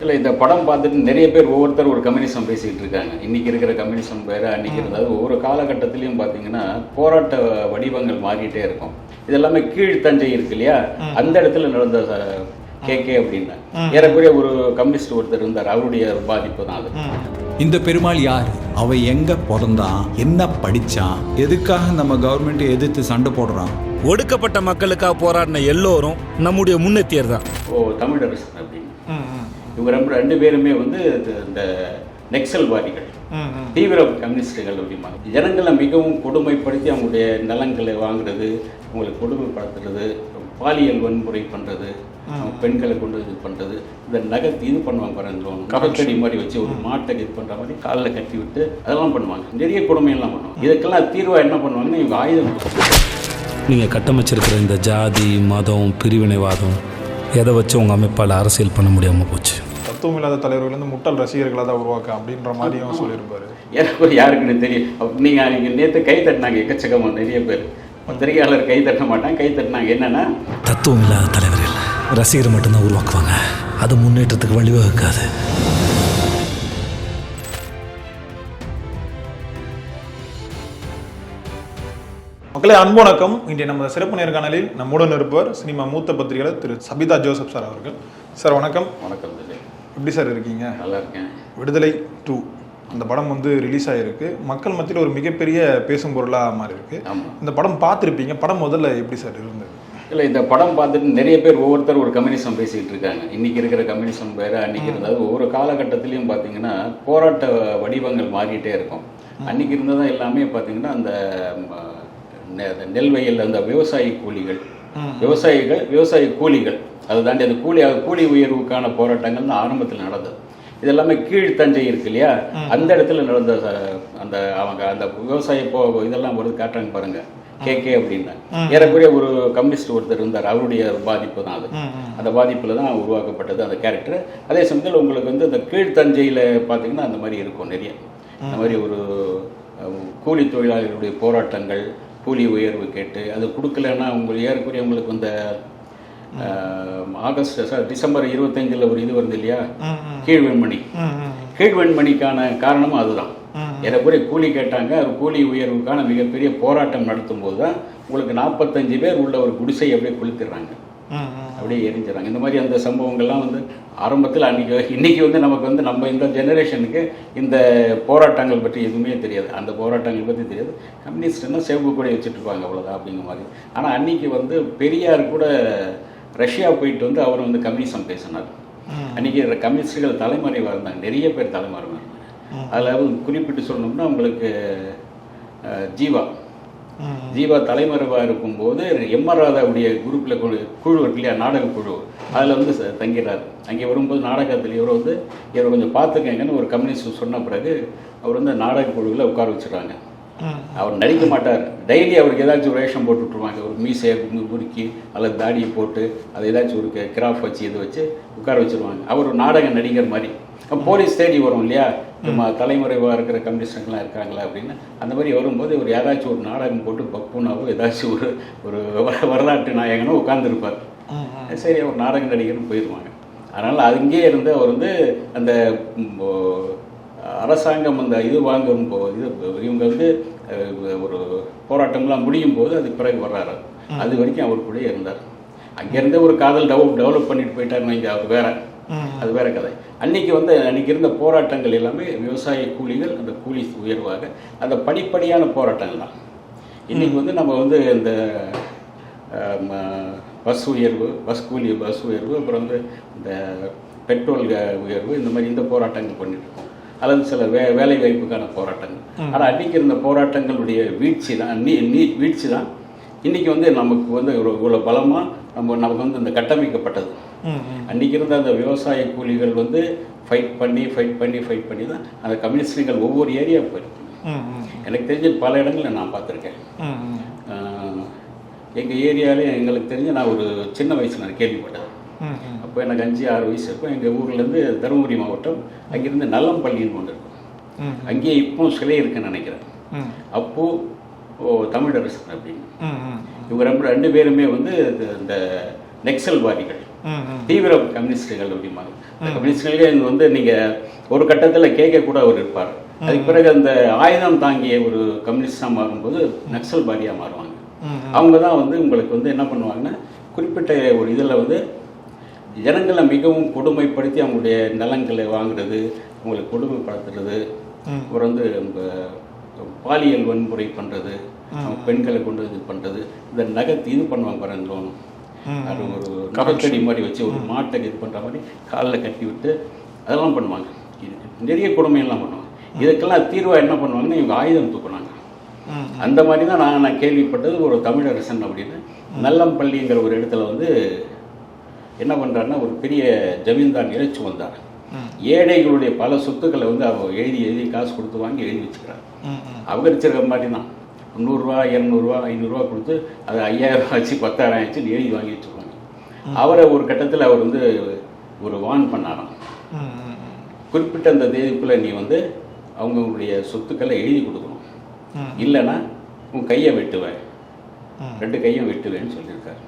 இல்லை, இந்த படம் பார்த்துட்டு நிறைய பேர் ஒவ்வொருத்தர் ஒரு கம்யூனிசம் பேசிக்கிட்டு இருக்காங்க. இன்றைக்கி இருக்கிற கம்யூனிசம் வேறு, அன்றைக்கி இருந்தது. ஒவ்வொரு காலகட்டத்திலையும் பார்த்தீங்கன்னா போராட்ட வடிவங்கள் மாறிட்டே இருக்கும். இது எல்லாமே கீழ்த்தஞ்சை இருக்கு இல்லையா, அந்த இடத்துல நடந்த கேகே அப்படின்னா ஏறக்குறைய ஒரு கம்யூனிஸ்ட் ஒருத்தர் இருந்தார், அவருடைய பாதிப்பு தான் அது. இந்த பெருமாள் யார், அவ எங்க பிறந்தான், என்ன படிச்சான், எதுக்காக நம்ம கவர்மெண்ட் எதிர்த்து சண்டை போடுறான்? ஒடுக்கப்பட்ட மக்களுக்காக போராடின எல்லோரும் நம்முடைய முன்னேற்றியர் தான். தமிழரசு அப்படின்னு இவங்க ரெண்டு பேருமே வந்து இந்த நெக்சல்வாதிகள், தீவிர கம்யூனிஸ்டுகள் அப்படிம்பாங்க. ஜனங்களை மிகவும் கொடுமைப்படுத்தி அவங்களுடைய நலன்களை வாங்குறது, அவங்களுக்கு கொடுமைப்படுத்துறது, பாலியல் வன்முறை பண்ணுறது, பெண்களை கொண்டு இது பண்ணுறது, இந்த நகர்த்தி இது பண்ணுவாங்க பாருங்க, கபக்கடி மாதிரி வச்சு ஒரு மாட்டை இது பண்ணுற மாதிரி காலில் கட்டி விட்டு அதெல்லாம் பண்ணுவாங்க. நிறைய கொடுமையெல்லாம் பண்ணுவாங்க. இதுக்கெல்லாம் தீர்வாக என்ன பண்ணுவாங்கன்னா இவங்க ஆயுதம் கொடுப்பாங்க. நீங்கள் கட்டமைச்சிருக்கிற இந்த ஜாதி மதம் பிரிவினைவாதம் எதை வச்சு உங்கள் அமைப்பால் அரசியல் பண்ண முடியாமல் போச்சு. தத்துவம் இல்லாத தலைவர்கள் வந்து முட்டாள் ரசிகர்களாக தான் உருவாக்க அப்படின்ற மாதிரியும் சொல்லியிருப்பாரு. எனக்கு யாருக்குன்னு தெரியும். நீங்கள் நேற்று கை தட்டினாங்க எக்கச்சக்கமாக நிறைய பேர். பத்திரிகையாளர் கை தட்ட மாட்டாங்க, கை தட்டினாங்க. என்னன்னா, தத்துவம் இல்லாத தலைவர்கள் ரசிகர் மட்டும்தான் உருவாக்குவாங்க, அது முன்னேற்றத்துக்கு வழிவகுக்காது. மக்களே, அன்பு வணக்கம். இன்றைய நம்ம சிறப்பு நேர்காணலில் நம்முடன் இருப்பவர் சினிமா மூத்த பத்திரிகையாளர் திரு சபிதா ஜோசப் சார் அவர்கள். சார் வணக்கம். வணக்கம். எப்படி சார் இருக்கீங்க? நல்லா இருக்கேன். விடுதலை 2 அந்த படம் வந்து ரிலீஸ் ஆகிருக்கு. மக்கள் மத்தியில் ஒரு மிகப்பெரிய பேசும் பொருளாக மாறி இருக்கு. இந்த படம் பார்த்துருப்பீங்க. படம் முதல்ல எப்படி சார் இருந்தது? இல்லை, இந்த படம் பார்த்துட்டு நிறைய பேர் ஒவ்வொருத்தர் ஒரு கம்யூனிசம் பேசிக்கிட்டு இருக்காங்க. இன்றைக்கி இருக்கிற கம்யூனிசம் வேறு, அன்றைக்கி இருந்தது. ஒவ்வொரு காலகட்டத்திலையும் பார்த்தீங்கன்னா போராட்ட வடிவங்கள் மாறிட்டே இருக்கும். அன்றைக்கி இருந்ததான் எல்லாமே பார்த்தீங்கன்னா அந்த நெல் வயல், அந்த விவசாய கூலிகள், விவசாய கூலிகள், அதை தாண்டி அந்த கூலி உயர்வுக்கான போராட்டங்கள் தான் ஆரம்பத்தில் நடந்தது. இதெல்லாமே கீழ்த்தஞ்சை இருக்கு இல்லையா, அந்த இடத்துல நடந்த அந்த அவங்க அந்த விவசாய இதெல்லாம் ஒரு காட்டுறாங்க பாருங்க, கேகே அப்படின்னா ஏறக்குறைய ஒரு கம்யூனிஸ்ட் ஒருத்தர் இருந்தார், அவருடைய பாதிப்பு தான் அது. அந்த பாதிப்பில் தான் உருவாக்கப்பட்டது அந்த கேரக்டர். அதே சமயத்தில் உங்களுக்கு வந்து அந்த கீழ்த்தஞ்சையில் பார்த்தீங்கன்னா அந்த மாதிரி இருக்கும் நிறைய. அந்த மாதிரி ஒரு கூலி தொழிலாளர்களுடைய போராட்டங்கள், கூலி உயர்வு கேட்டு அது கொடுக்கலன்னா உங்களுக்கு ஏறக்குறைய உங்களுக்கு இந்த டிசம்பர் 25 ஒரு இது வருது இல்லையா, கீழ்வெண்மணிக்கான காரணமும் அதுதான். ஏறக்குறைய கூலி கேட்டாங்க, ஒரு கூலி உயர்வுக்கான மிகப்பெரிய போராட்டம் நடத்தும் போது தான் உங்களுக்கு 45 பேர் உள்ள ஒரு குடிசை அப்படியே கொளுத்திடுறாங்க, அப்படியே எரிஞ்சிடறாங்க. இந்த மாதிரி அந்த சம்பவங்கள்லாம் வந்து ஆரம்பத்தில் இன்னைக்கு வந்து நமக்கு வந்து நம்ம இந்த ஜெனரேஷனுக்கு இந்த போராட்டங்கள் பற்றி எதுவுமே தெரியாது, அந்த போராட்டங்கள் பற்றி தெரியாது. கம்யூனிஸ்ட்னா சேவ் கூட வச்சுட்டு இருப்பாங்க, அவ்வளோதான் அப்படிங்கிற மாதிரி. ஆனால் அன்னைக்கு வந்து பெரியார் கூட ரஷ்யா போயிட்டு வந்து அவர் வந்து கம்யூனிசம் பேசினார். அன்றைக்கி கம்யூனிஸ்டுகள் தலைமறைவாக இருந்தாங்க, நிறைய பேர் தலைமறைவாக இருந்தாங்க. அதில் குறிப்பிட்டு சொல்லணும்னா உங்களுக்கு ஜீவா தலைமறைவாக இருக்கும்போது எம்ஆர் ராதாவுடைய குரூப்பில் குழு இருக்கு இல்லையா, நாடக குழு, அதில் வந்து தங்கிறார். அங்கே வரும்போது நாடகத்தில் இவர் கொஞ்சம் பார்த்துக்கங்கன்னு ஒரு கம்யூனிஸ்ட் சொன்ன பிறகு அவர் வந்து நாடக குழுவில் உட்கார வச்சுருவாங்க. அவர் நடிக்க மாட்டார், டெய்லி அவருக்கு ஏதாச்சும் ஒரு வேஷம் போட்டு விட்ருவாங்க. ஒரு மீசையை முறுக்கி அல்லது தாடியை போட்டு அதை ஏதாச்சும் ஒரு கிராஃப் வச்சு இதை வச்சு உட்கார வச்சுருவாங்க. அவர் ஒரு நாடக நடிகர் மாதிரி. போலீஸ் தேடி வரும் இல்லையா, தலைமுறைவாக இருக்கிற கம்யூனிஸ்டுங்கள்லாம் இருக்காங்களா அப்படின்னு. அந்த மாதிரி வரும்போது ஒரு யாராச்சும் ஒரு நாடகம் போட்டு பப்புனாவோ ஏதாச்சும் ஒரு வரலாற்று நாயகனோ உட்கார்ந்துருப்பார். சரி, அவர் நாடக நடிகர்னு போயிடுவாங்க. அதனால் அங்கேயே இருந்து அவர் வந்து அந்த அரசாங்கம் அந்த இது வாங்கும் போது இவங்க வந்து ஒரு போராட்டம்லாம் முடியும் போது அதுக்கு பிறகு வர்றாரு. அது வரைக்கும் அவர் கூட இருந்தார். அங்கேருந்து ஒரு காதல் டெவலப் பண்ணிட்டு போயிட்டாருன்னு இங்கே அவர் வேற, அது வேற கதை. அன்னைக்கு இருந்த போராட்டங்கள் எல்லாமே விவசாய கூலிகள், அந்த கூலி உயர்வாக அந்த படிப்படியான போராட்டங்கள் தான். இன்னைக்கு வந்து நம்ம வந்து இந்த பஸ் உயர்வு, அப்புறம் வந்து இந்த பெட்ரோல் உயர்வு, இந்த மாதிரி இந்த போராட்டங்கள் பண்ணிட்டு இருக்கோம். அல்லது சில வேலை வாய்ப்புக்கான போராட்டங்கள். ஆனால் அன்றைக்கி இருந்த போராட்டங்களுடைய வீழ்ச்சி தான் இன்றைக்கி வந்து நமக்கு வந்து இவ்வளோ பலமாக நமக்கு வந்து இந்த கட்டமைக்கப்பட்டது. அன்றைக்கி இருந்த அந்த விவசாய கூலிகள் வந்து ஃபைட் பண்ணி தான் அந்த கம்யூனிஸ்டுகள் ஒவ்வொரு ஏரியா போயிருக்காங்க. எனக்கு தெரிஞ்ச பல இடங்களில் நான் பார்த்துருக்கேன். எங்கள் ஏரியாவிலே எங்களுக்கு தெரிஞ்ச நான் ஒரு சின்ன வயசு நான் கேள்விப்பட்டேன். அப்போ எனக்கு 5-6 வயசு இருக்கும். எங்கள் ஊர்லேருந்து தருமபுரி மாவட்டம், அங்கேருந்து நல்லம்பள்ளின்னு ஒன்று இருக்கும். அங்கேயே இப்போ சிலை இருக்குன்னு நினைக்கிறேன். அப்போ தமிழரசு அப்படின்னு இவங்க ரெண்டு பேருமே வந்து இந்த நெக்சல்வாதிகள், தீவிர கம்யூனிஸ்டுகள் அப்படிம்பாங்க. கம்யூனிஸ்டுகளே வந்து நீங்கள் ஒரு கட்டத்தில் கேட்க கூட அவர் இருப்பார். அதுக்கு பிறகு அந்த ஆயுதம் தாங்கிய ஒரு கம்யூனிஸ்டாக மாறும்போது நக்சல் பாரியாக மாறுவாங்க. அவங்க தான் வந்து உங்களுக்கு வந்து என்ன பண்ணுவாங்கன்னா குறிப்பிட்ட ஒரு இதில் வந்து ஜனங்களை மிகவும் கொடுமைப்படுத்தி அவங்களுடைய நலன்களை வாங்குறது, அவங்களுக்கு கொடுமைப்படுத்துறது, அப்புறம் வந்து பாலியல் வன்முறை பண்ணுறது, பெண்களை கொண்டு இது பண்ணுறது, இந்த நகர்த்தி இது பண்ணுவாங்க பாருங்க, அது ஒரு நகத்தடி மாதிரி வச்சு ஒரு மாட்டை இது பண்ணுற மாதிரி காலில் கட்டி விட்டு அதெல்லாம் பண்ணுவாங்க. இது நிறைய கொடுமையெல்லாம் பண்ணுவாங்க. இதுக்கெல்லாம் தீர்வாக என்ன பண்ணுவாங்கன்னா இவங்க ஆயுதம் தூக்குனாங்க. அந்த மாதிரி தான் நான் கேள்விப்பட்டது. ஒரு தமிழரசன் அப்படின்னு நல்லம்பள்ளிங்கிற ஒரு இடத்துல வந்து என்ன பண்ணுறாருன்னா ஒரு பெரிய ஜமீன்தார் இறைச்சி வந்தார். ஏழைகளுடைய பல சொத்துக்களை வந்து அவர் எழுதி காசு கொடுத்து வாங்கி எழுதி வச்சுக்கிறார். அபகரிச்சிருக்க மாதிரி தான் 100 ரூபா 200 ரூபா 500 ரூபா கொடுத்து அது 5000 ஆச்சு 10,000 ஆச்சு எழுதி வாங்கி வச்சுருவாங்க. அவரை ஒரு கட்டத்தில் அவர் வந்து ஒரு வான் பண்ணாராம், குறிப்பிட்ட அந்த தேதிக்குள்ளே நீ வந்து அவங்களுடைய சொத்துக்களை எழுதி கொடுக்கணும், இல்லைன்னா உன் கையை வெட்டுவேன், 2 கையும் வெட்டுவேன்னு சொல்லியிருக்காரு.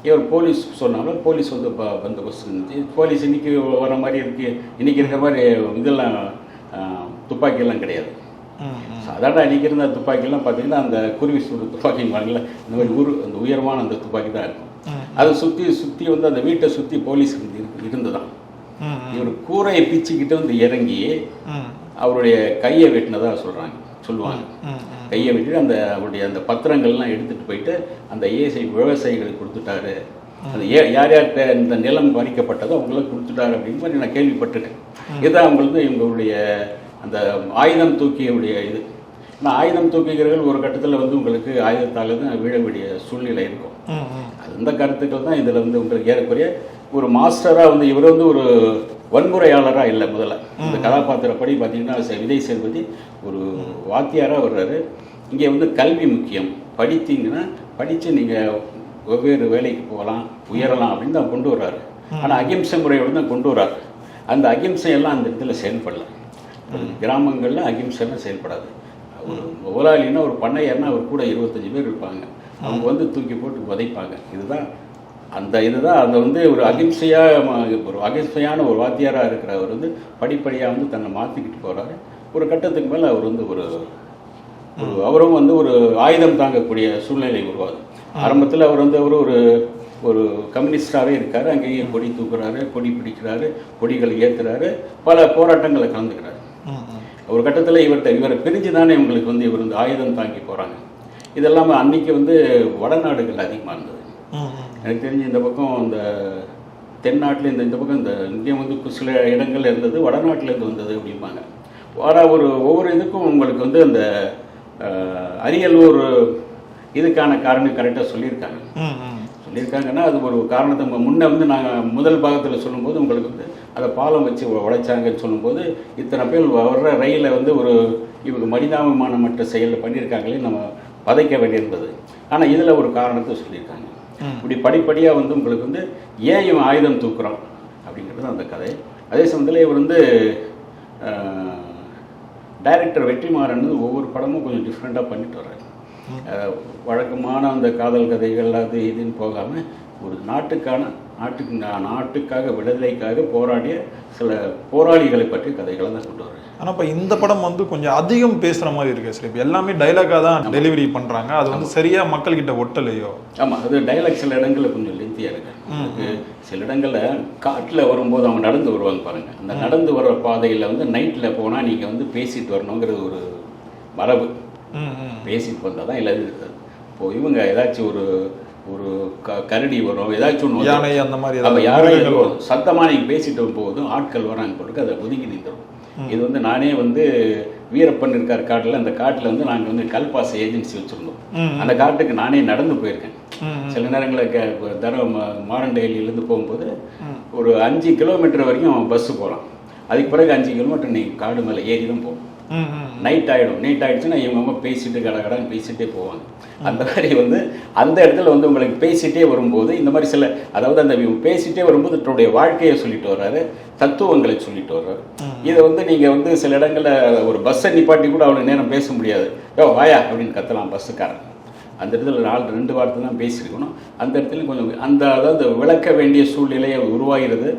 இவர் போலீஸ் சொன்னாலும் போலீஸ் வந்து பந்தோபஸ்து இருந்துச்சு. போலீஸ் இன்றைக்கி வர மாதிரி இருக்குது, இன்றைக்கி இருக்கிற மாதிரி இதெல்லாம் துப்பாக்கியெல்லாம் கிடையாது. சாதாரண அன்றைக்கி இருந்த துப்பாக்கியெல்லாம் பார்த்தீங்கன்னா அந்த குருவி சூடு துப்பாக்கின்னு வாங்கல, இந்த மாதிரி அந்த உயரமான அந்த துப்பாக்கி தான் இருக்கும். அதை சுற்றி வந்து அந்த வீட்டை சுற்றி போலீஸ் இருந்துதான். இவர் கூரையை பிச்சுக்கிட்டு வந்து இறங்கி அவருடைய கையை வெட்டினதாக சொல்லுவாங்க. கையை வெட்டிட்டு அவருடைய அந்த பத்திரங்கள்லாம் எடுத்துகிட்டு போயிட்டு அந்த விவசாயிகளுக்கு கொடுத்துட்டாரு. அந்த யார் யார்கிட்ட இந்த நிலம் பறிக்கப்பட்டதோ அவங்களுக்கு கொடுத்துட்டாரு அப்படின்னு மாதிரி நான் கேள்விப்பட்டிருக்கேன். இதுதான் அவங்களுக்கு இவங்களுடைய அந்த ஆயுதம் தூக்கியுடைய இது. ஆனால் ஆயுதம் தூக்கிகிறவர்கள் ஒரு கட்டத்தில் வந்து உங்களுக்கு ஆயுதத்தால் தான் விழக்கூடிய சூழ்நிலை இருக்கும். அந்த கருத்துக்கள் தான் இதில் வந்து உங்களுக்கு ஏறக்குறைய ஒரு மாஸ்டராக வந்து இவர் வந்து ஒரு வன்முறையாளராக இல்லை. முதல்ல இந்த கதாபாத்திரப்படி பார்த்தீங்கன்னா விஜய் சேதுபதி ஒரு வாத்தியாராக வர்றாரு. இங்கே வந்து கல்வி முக்கியம், படித்தீங்கன்னா படித்து நீங்கள் வெவ்வேறு வேலைக்கு போகலாம், உயரலாம் அப்படின்னு தான் கொண்டு வர்றாரு. ஆனால் அகிம்சை முறையோடு தான் கொண்டு வர்றாரு. அந்த அகிம்சையெல்லாம் அந்த இடத்துல செயல்படல. கிராமங்களில் அகிம்சைலாம் செயல்படாது. ஒரு முதலாளின்னா ஒரு பண்ணையர்னா அவர் கூட 25 பேர் இருப்பாங்க, அவங்க வந்து தூக்கி போட்டு உதைப்பாங்க. இதுதான் அந்த வந்து ஒரு அகிம்சையான ஒரு வாத்தியாராக இருக்கிறவர் வந்து படிப்படியாக வந்து தன்னை மாற்றிக்கிட்டு போகிறாரு. ஒரு கட்டத்துக்கு மேலே அவர் வந்து அவரும் வந்து ஒரு ஆயுதம் தாங்கக்கூடிய சூழ்நிலை உருவாகுது. ஆரம்பத்தில் அவர் வந்து ஒரு கம்யூனிஸ்டாகவே இருக்கார். அங்கேயே கொடி தூக்குறாரு, கொடி பிடிக்கிறாரு, கொடிகளை ஏற்றுறாரு, பல போராட்டங்களை கலந்துக்கிறாரு. ஒரு கட்டத்தில் இவரை பிரிஞ்சு தானே இவங்களுக்கு வந்து இவர் வந்து ஆயுதம் தாங்கி போகிறாங்க. இதெல்லாம் அன்னைக்கு வந்து வடநாடுகள் அதிகமாக இருந்தது. எனக்கு தெரிஞ்சு இந்த பக்கம் இந்த தென்னாட்டில் இந்த பக்கம் இங்கே வந்து சில இடங்கள் இருந்தது, வடநாட்டிலேருந்து வந்தது அப்படிம்பாங்க. ஒவ்வொரு இதுக்கும் உங்களுக்கு வந்து அந்த அரியலூர் இதுக்கான காரணம் கரெக்டாக சொல்லியிருக்காங்கன்னா அது ஒரு காரணத்தை முன்னே வந்து நாங்கள் முதல் பாகத்தில் சொல்லும்போது உங்களுக்கு வந்து அதை பாலம் வச்சு உடைச்சாங்கன்னு சொல்லும்போது இத்தனை பேர் வர்ற ரயிலை வந்து இவங்க மனிதாபிமானமற்ற செயலில் பண்ணியிருக்காங்களே நம்ம பதைக்க வேண்டியிருந்தது. ஆனால் இதில் ஒரு காரணத்தை சொல்லியிருக்காங்க. இப்படி படிப்படியாக வந்து உங்களுக்கு வந்து ஏன் இவன் ஆயுதம் தூக்குறான் அப்படிங்கிறது அந்த கதை. அதே சமயத்தில் இவர் வந்து டைரக்டர் வெற்றிமாறன் ஒவ்வொரு படமும் கொஞ்சம் டிஃப்ரெண்ட்டாக பண்ணிட்டு வர்றாரு. வழக்கமான அந்த காதல் கதைகள் அது இதுன்னு போகாமல் ஒரு நாட்டுக்காக விடுதலைக்காக போராடிய சில போராளிகளை பற்றி கதைகளை தான் கொண்டு வர்றாரு. ஆனால் இப்போ இந்த படம் வந்து கொஞ்சம் அதிகம் பேசுகிற மாதிரி இருக்கு சார். இப்போ எல்லாமே டைலாக்காக தான் டெலிவரி பண்ணுறாங்க, அது வந்து சரியாக மக்கள்கிட்ட ஒட்டலையோ? ஆமாம், அது டைலாக் சில இடங்களில் கொஞ்சம் லென்த்தியாக இருக்கு. சில இடங்களில் காட்டில் வரும்போது அவங்க நடந்து வருவாங்க பாருங்கள், அந்த நடந்து வர்ற பாதையில் வந்து நைட்டில் போனால் நீங்கள் வந்து பேசிட்டு வரணுங்கிறது ஒரு மரபு. பேசிட்டு வந்தால் தான் எல்லாம் இருக்குது. இப்போது இவங்க ஏதாச்சும் ஒரு கரடி வரும், ஏதாச்சும் ஒன்று யானை அந்த மாதிரி அப்போ யாரை சத்தமாக நீங்கள் பேசிட்டு போதும் ஆட்கள் வராங்க போட்டு அதை ஒதுக்கி நிற்கிறோம். இது வந்து நானே வந்து வீரப்பன் இருக்கார் காட்டில், அந்த காட்டில் வந்து நாங்கள் வந்து கல்பாச ஏஜென்சி வச்சுருந்தோம். அந்த காட்டுக்கு நானே நடந்து போயிருக்கேன். சில நேரங்களில் மாரண்டேலியிலேருந்து போகும்போது ஒரு 5 கிலோமீட்டர் வரைக்கும் பஸ்ஸு போகலாம். அதுக்கு பிறகு 5 கிலோமீட்டர் நீங்கள் காடு மேலே ஏறி தான் போகணும். நைட் ஆகிடுச்சுன்னா இவங்க பேசிட்டு கடகடான்னு பேசிகிட்டே போவாங்க. அந்த மாதிரி வந்து அந்த இடத்துல வந்து உங்களுக்கு பேசிகிட்டே வரும்போது இந்த மாதிரி சில அதாவது அந்த பேசிகிட்டே வரும்போது தன்னுடைய வாழ்க்கையை சொல்லிட்டு வர்றாரு, தத்துவங்களை சொல்லிட்டு வர்றாரு. இதை வந்து நீங்கள் வந்து சில இடங்களில் ஒரு பஸ்ஸை நிப்பாட்டி கூட அவ்வளோ நேரம் பேச முடியாது. வாயா அப்படின்னு கத்தலாம் பஸ்ஸுக்காரன். அந்த இடத்துல 2 வார்த்தை தான் பேசியிருக்கணும். அந்த இடத்துல கொஞ்சம் அதாவது விளக்க வேண்டிய சூழ்நிலையை உருவாகிறது.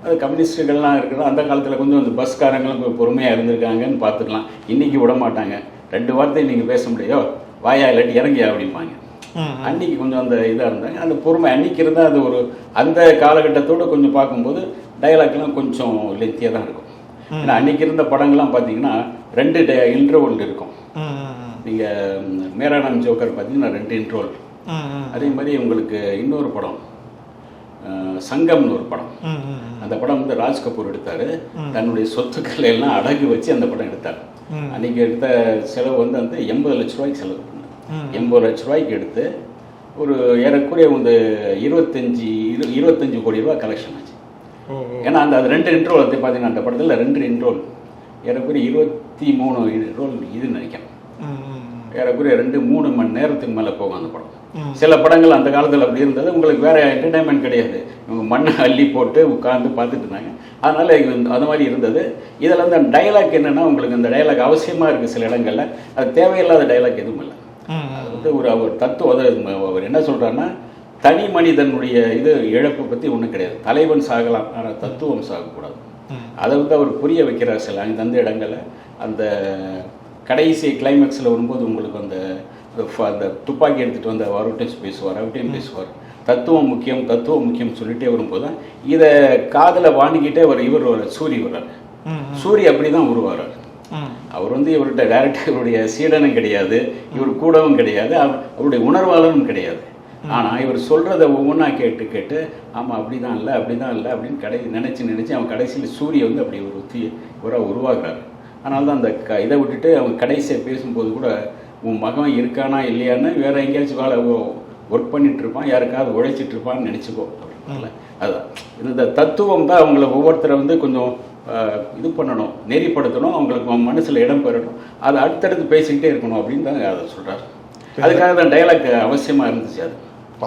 அது கம்யூனிஸ்டுகள்லாம் இருக்கிறோம். அந்த காலத்தில் கொஞ்சம் அந்த பஸ்காரங்களும் கொஞ்சம் பொறுமையாக இருந்திருக்காங்கன்னு பார்த்துக்கலாம். இன்றைக்கி விட மாட்டாங்க. 2 வார்த்தை நீங்கள் பேச முடியோ, வாயா இல்லாட்டி இறங்கியா அப்படிம்பாங்க. அன்றைக்கி கொஞ்சம் அந்த இதாக இருந்தாங்க. அந்த பொறுமை அன்றைக்கி இருந்தால் அது ஒரு அந்த காலகட்டத்தோடு கொஞ்சம் பார்க்கும்போது டைலாக்லாம் கொஞ்சம் லென்த்தியாக தான் இருக்கும். ஏன்னா அன்றைக்கி இருந்த படங்கள்லாம் பார்த்தீங்கன்னா 2 இன்டர்வல் இருக்கும். நீங்கள் மேரா நாம் ஜோக்கர் பார்த்தீங்கன்னா 2 இன்டர்வல். அதே மாதிரி உங்களுக்கு இன்னொரு படம் சங்கம்னு ஒரு படம். அந்த படம் வந்து ராஜ் கபூர் எடுத்தார். தன்னுடைய சொத்துக்களை எல்லாம் அடகு வச்சு அந்த படம் எடுத்தார். அன்றைக்கி எடுத்த செலவு வந்து அந்த 80 லட்ச ரூபாய்க்கு செலவு பண்ணார். 80 லட்ச ரூபாய்க்கு எடுத்து ஒரு ஏறக்குறைய வந்து 25 கோடி ரூபா கலெக்ஷன் ஆச்சு. ஏன்னா அது 2 இன்ட்ரோல் பார்த்தீங்கன்னா அந்த படத்தில் 2 இன்ட்ரோல் ஏறக்குறைய 23 இன்ட்ரோல் இது நினைக்கிறேன். ஏறக்குறைய 2-3 மணி நேரத்துக்கு மேலே போகும் அந்த படம். சில படங்கள் அந்த காலத்தில் அப்படி இருந்தது. உங்களுக்கு வேற என்டர்டைன்மெண்ட் கிடையாது. இவங்க மண்ணை அள்ளி போட்டு உட்காந்து பார்த்துட்டு இருந்தாங்க. அதனால அது மாதிரி இருந்தது. இதில் வந்து டைலாக் என்னன்னா, உங்களுக்கு அந்த டைலாக் அவசியமாக இருக்குது சில இடங்களில். அது தேவையில்லாத டைலாக் எதுவும் இல்லை. அது வந்து அவர் தத்துவம் அவர் என்ன சொல்கிறாருன்னா, தனி மனிதனுடைய இழப்பை பற்றி ஒன்றும் கிடையாது. தலைவன் சாகலாம், ஆனால் தத்துவம் சாகக்கூடாது. அதை வந்து அவர் புரிய வைக்கிறார் சில அந்த இடங்களில். அந்த கடைசி கிளைமேக்ஸில் வரும்போது உங்களுக்கு அந்த துப்பாக்கி எடுத்துகிட்டு வந்து அவர்கிட்டையும் பேசுவார். தத்துவம் முக்கியம் சொல்லிட்டே வரும்போது தான் இதை காதில் வாங்கிக்கிட்டே இவர் சூரி வர்றார். சூரி அப்படி தான் உருவாரார். அவர் வந்து இவர்கிட்ட டைரக்டர் இவருடைய சீடனும் கிடையாது, இவர் கூடவும் கிடையாது, அவருடைய உணர்வாளரும் கிடையாது. ஆனால் இவர் சொல்கிறத ஒவ்வொன்றா கேட்டு ஆமாம் அப்படிதான் இல்லை அப்படின்னு நினச்சி அவன் கடைசியில் சூரிய வந்து அப்படி ஒரு உருவாகிறார். அதனால தான் அந்த இதை விட்டுட்டு அவங்க கடைசியை பேசும்போது கூட உன் மகன் இருக்கானா இல்லையான்னு வேற எங்கேயாச்சும் ஒர்க் பண்ணிட்டு இருப்பான், யாருக்காவது உழைச்சிட்டு இருப்பான்னு நினச்சிக்கோ அப்படின்னால அதுதான் இந்த தத்துவம் தான் அவங்கள ஒவ்வொருத்தரை வந்து கொஞ்சம் இது பண்ணணும், நெறிப்படுத்தணும், அவங்களுக்கு மனசில் இடம் பெறணும், அதை அடுத்தடுத்து பேசிக்கிட்டே இருக்கணும் அப்படின்னு தான் அதை சொல்கிறார். அதுக்காக தான் டைலாக் அவசியமாக இருந்துச்சு. அது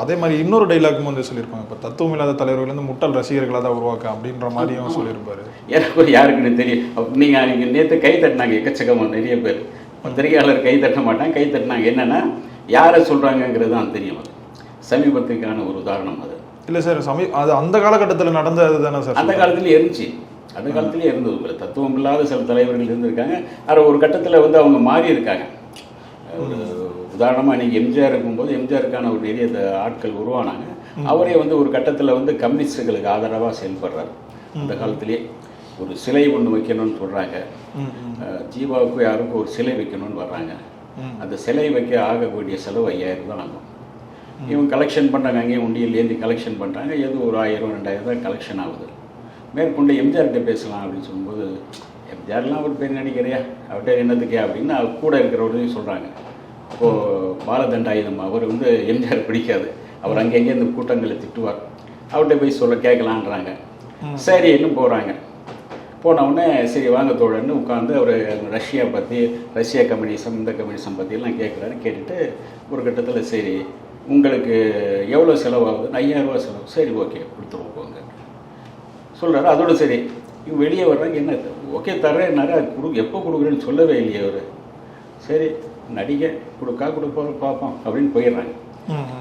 அதே மாதிரி இன்னொரு டைலாக்கும் வந்து சொல்லியிருப்பாங்க, இப்போ தத்துவம் இல்லாத தலைவர்கள் வந்து முட்டாள் ரசிகர்களாக தான் உருவாக்க அப்படின்ற மாதிரியும் சொல்லியிருப்பாரு. எனக்கு யாருக்குன்னு தெரியும். நீங்கள் நேற்று கை தட்டினாங்க எக்கச்சக்கமாக நிறைய பேர். பத்திரிகையாளர் கை தட்ட மாட்டாங்க, கை தட்டினாங்க. என்னென்னா யாரை சொல்கிறாங்கங்கிறது தான் தெரியும். அது சமீபத்துக்கான ஒரு உதாரணம். அது இல்லை சார், அது அந்த காலகட்டத்தில் நடந்தது தானே சார்? அந்த காலத்துலேயே இருந்துச்சு. அந்த காலத்துலேயே இருந்தது. உங்களுக்கு தத்துவம் இல்லாத சில தலைவர்கள் இருந்திருக்காங்க. ஆனால் ஒரு கட்டத்தில் வந்து அவங்க மாறி இருக்காங்க. ஒரு உதாரணமாக இன்றைக்கி எம்ஜிஆர் இருக்கும்போது எம்ஜிஆருக்கான ஒரு நிறைய ஆட்கள் உருவானாங்க. அவரே வந்து ஒரு கட்டத்தில் வந்து கம்யூனிஸ்டுகளுக்கு ஆதரவாக செயல்படுறாரு. அந்த காலத்திலே ஒரு சிலை ஒன்று வைக்கணும்னு சொல்கிறாங்க. ஜீவாவுக்கு யாருக்கும் ஒரு சிலை வைக்கணும்னு வர்றாங்க. அந்த சிலை வைக்க ஆகக்கூடிய செலவு 5000 தான் ஆகும். இவங்க கலெக்ஷன் பண்ணுறாங்க, அங்கேயும் உண்டியில் ஏந்தி கலெக்ஷன் பண்ணுறாங்க. எது ஒரு 1000-2000 தான் கலெக்ஷன் ஆகுது. மேற்கொண்டு எம்ஜிஆர்கிட்ட பேசலாம் அப்படின்னு சொல்லும்போது, எம்ஜிஆர்லாம் ஒரு பெரிய நடிகரையா, அவர்கிட்ட என்னதுக்கே அப்படின்னு அவர் கூட இருக்கிறவரையும் சொல்கிறாங்க. அப்போது பாலதண்டாயுதம் அவர் வந்து எம்ஜிஆர் பிடிக்காது, அவர் அங்கங்கே இந்த கூட்டங்களை திட்டுவார், அவர்கிட்ட போய் கேட்கலான்றாங்க. சரி இன்னும் போகிறாங்க. போனவுடனே சரி வாங்க தோழன்னு உட்காந்து அவர் ரஷ்யா கம்யூனிசம் இந்த கம்யூனிசம் பற்றியெல்லாம் கேட்குறாரு. கேட்டுட்டு ஒரு கட்டத்தில் சரி உங்களுக்கு எவ்வளோ செலவாகுது? 5000 ரூபா செலவு. சரி ஓகே கொடுத்துருவோம் போங்க சொல்கிறாரு. அதோடு சரி இவங்க வெளியே வர்றாங்க. என்ன ஓகே தர்றேன்னாரு. அது எப்போ கொடுக்குறேன்னு சொல்லவே இல்லையே அவர். சரி நடிகை கொடுப்போம் பார்ப்போம் அப்படின்னு போயிடுறாங்க.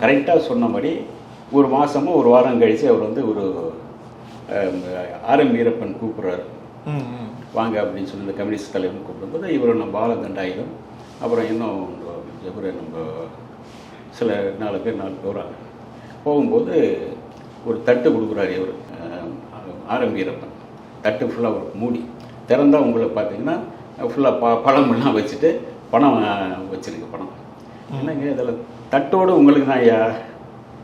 கரெக்டாக சொன்னபடி ஒரு மாதமோ ஒரு வாரம் கழித்து அவர் வந்து ஒரு ஆர்.எம். வீரப்பன் கூப்பிட்றாரு. வாங்க அப்படின்னு சொல்லி இந்த கம்யூனிஸ்ட் தலைவர்னு கூப்பிடும்போது இவர் நம்ம பாலதண்டாயுதம் அப்புறம் இன்னும் இவர் நம்ம சில 4 பேர் போகிறாங்க. போகும்போது ஒரு தட்டு கொடுக்குறாரு இவர் ஆர்.எம். வீரப்பன். தட்டு ஃபுல்லாக ஒரு மூடி திறந்தால் உங்களை பார்த்தீங்கன்னா ஃபுல்லாக பழமெல்லாம் வச்சுட்டு பணம் வச்சுருக்கு. பணம் என்னங்க இதில் தட்டோடு உங்களுக்கு தான் ஐயா,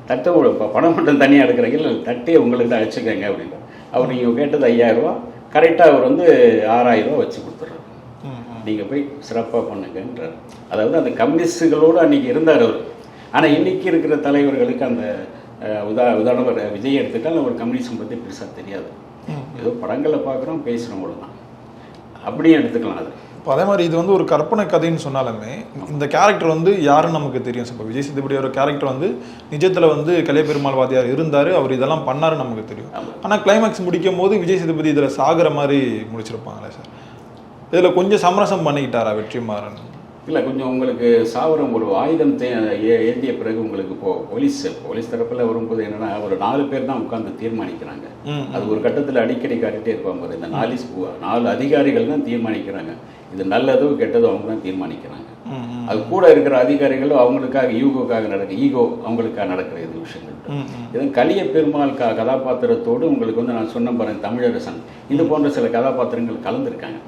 தட்டோட பணம் மட்டும் தனியாக எடுக்கிறீங்க, இல்லை தட்டே உங்களுக்கு தான் வச்சுக்கோங்க அப்படின்ற. அவர் நீங்கள் கேட்டது 5000 ரூபா, கரெக்டாக அவர் வந்து 6000 ரூபா வச்சு கொடுத்துட்றாரு. நீங்கள் போய் சிறப்பாக பண்ணுங்கன்றார். அதாவது அந்த கம்யூனிஸ்டுகளோடு அன்றைக்கி இருந்தார் அவர். ஆனால் இன்றைக்கி இருக்கிற தலைவர்களுக்கு அந்த உதாரணம் விஜய் எடுத்துட்டால் ஒரு கம்யூனிசம் பற்றி பெருசாக தெரியாது. ஏதோ படங்களை பார்க்குறோம் பேசுகிறவங்கள தான் அப்படியும் எடுத்துக்கலாம். அது இப்போ அதே மாதிரி இது வந்து ஒரு கற்பனை கதைன்னு சொன்னாலுமே இந்த கேரக்டர் வந்து யாருன்னு நமக்கு தெரியும். இப்போ விஜய் சேதுபதியோட கேரக்டர் வந்து நிஜத்தில் வந்து கலைப்பெருமாள் வாத்தியார் இருந்தார், அவர் இதெல்லாம் பண்ணாருன்னு நமக்கு தெரியும். ஆனால் கிளைமேக்ஸ் முடிக்கும் போது விஜய் சேதுபதி இதில் சாகிற மாதிரி முடிச்சிருப்பாங்களே சார், இதில் கொஞ்சம் சமரசம் பண்ணிக்கிட்டாரா வெற்றிமாறன்? இல்லை கொஞ்சம் உங்களுக்கு சாவரம் ஒரு ஆயுதம் ஏந்திய பிறகு உங்களுக்கு போலீஸ் தரப்பில் வரும்போது என்னன்னா ஒரு 4 பேர் தான் உட்கார்ந்து தீர்மானிக்கிறாங்க. அது ஒரு கட்டத்தில் அடிக்கடி காட்டிகிட்டே இருப்பாங்க. இந்த 4 அதிகாரிகள் தான் தீர்மானிக்கிறாங்க. இது நல்லதோ கெட்டதோ அவங்க தான் தீர்மானிக்கிறாங்க. அது கூட இருக்கிற அதிகாரிகளும் அவங்களுக்காக ஈகோ அவங்களுக்காக நடக்கிற இது விஷயங்கள். இதன் கலிய பெருமாள் கதாபாத்திரத்தோடு உங்களுக்கு வந்து நான் சொன்ன பாருங்க தமிழரசன் இது போன்ற சில கதாபாத்திரங்கள் கலந்துருக்காங்க.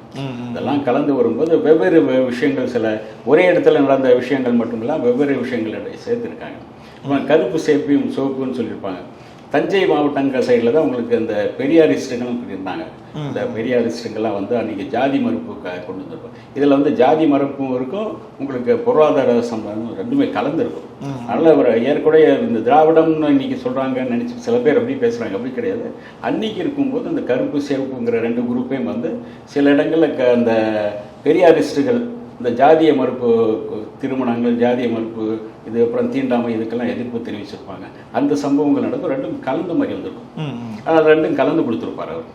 இதெல்லாம் கலந்து வரும்போது வெவ்வேறு விஷயங்கள் சில ஒரே இடத்துல நடந்த விஷயங்கள் மட்டுமில்லாம் வெவ்வேறு விஷயங்கள் சேர்த்துருக்காங்க. கருப்பு சோப்புன்னு சொல்லியிருப்பாங்க. தஞ்சை மாவட்டங்கள் சைடில் தான் உங்களுக்கு இந்த பெரியாரிஸ்டுகளும் இருந்தாங்க. இந்த பெரியாரிஸ்டுங்கள்லாம் வந்து அன்றைக்கி ஜாதி மறுப்பு கொண்டு வந்திருப்போம். இதில் வந்து ஜாதி மறுப்பும் இருக்கும், உங்களுக்கு பொருளாதார சம்பளம் ரெண்டுமே கலந்துருக்கும். அதனால் ஒரு ஏற்கனவே இந்த திராவிடம்னு இன்றைக்கி சொல்கிறாங்கன்னு நினச்சி சில பேர் அப்படி பேசுகிறாங்க. அப்படி கிடையாது. அன்றைக்கி இருக்கும்போது அந்த கருப்பு சேவப்புங்கிற 2 குரூப்பையும் வந்து சில இடங்களில் அந்த பெரியாரிஸ்டுகள் இந்த ஜாதிய மறுப்பு திருமணங்கள் ஜாதிய மறுப்பு இது அப்புறம் தீண்டாமை இதுக்கெல்லாம் எதிர்ப்பு தெரிவிச்சிருப்பாங்க. அந்த சம்பவங்கள் நடக்கும். ரெண்டும் கலந்து மாதிரி வந்திருக்கும். 2 கலந்து கொடுத்துருப்பார் அவர்.